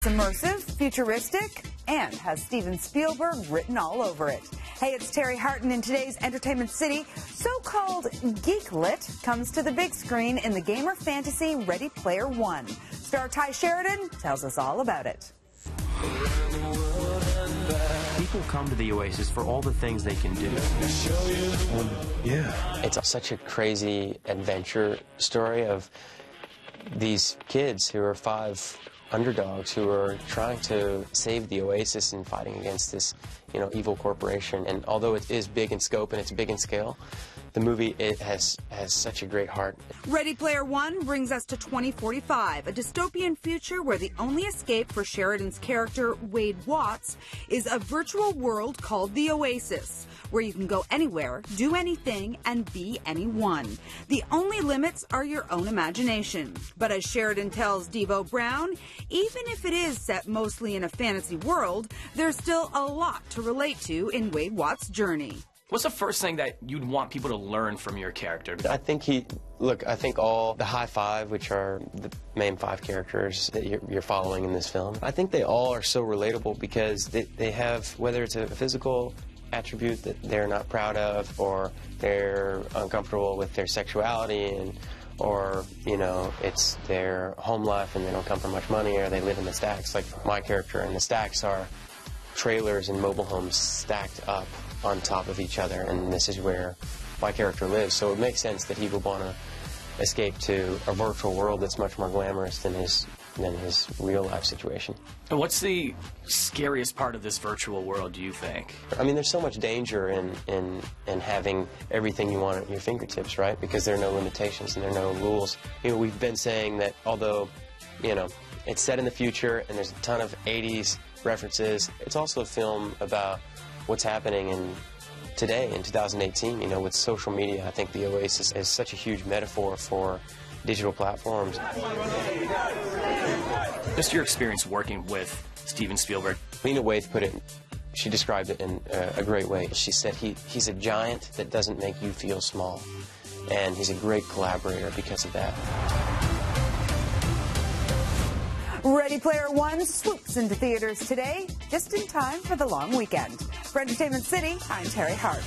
Immersive, futuristic, and has Steven Spielberg written all over it. Hey, it's Tye Sheridan in today's Entertainment City. So-called geeklit comes to the big screen in the gamer fantasy Ready Player One. Star Tye Sheridan tells us all about it. People come to the Oasis for all the things they can do. It's such a crazy adventure story of these kids who are five underdogs who are trying to save the Oasis and fighting against this, evil corporation. And although it is big in scope and it's big in scale, the movie, it has such a great heart. Ready Player One brings us to 2045, a dystopian future where the only escape for Sheridan's character, Wade Watts, is a virtual world called the Oasis, where you can go anywhere, do anything, and be anyone. The only limits are your own imagination. But as Sheridan tells Devo Brown, even if it is set mostly in a fantasy world, there's still a lot to relate to in Wade Watts' journey. What's the first thing that you'd want people to learn from your character? I think all the high five, which are the main five characters that you're following in this film, I think they all are so relatable because they have, whether it's a physical attribute that they're not proud of, or they're uncomfortable with their sexuality, or it's their home life and they don't come from much money, or they live in the stacks. Like my character, and the stacks are trailers and mobile homes stacked up on top of each other, and this is where my character lives. So it makes sense that he would want to escape to a virtual world that's much more glamorous than his real life situation. And what's the scariest part of this virtual world, do you think? I mean, there's so much danger in having everything you want at your fingertips, right? Because there are no limitations and there are no rules. We've been saying that although, it's set in the future and there's a ton of 80s references, it's also a film about what's happening today in 2018, with social media. I think the Oasis is such a huge metaphor for digital platforms. Just your experience working with Steven Spielberg. Lena Waithe she described it in a great way. She said he's a giant that doesn't make you feel small, and he's a great collaborator because of that. Ready Player One swoops into theaters today, just in time for the long weekend. For Entertainment City, I'm Tye Sheridan.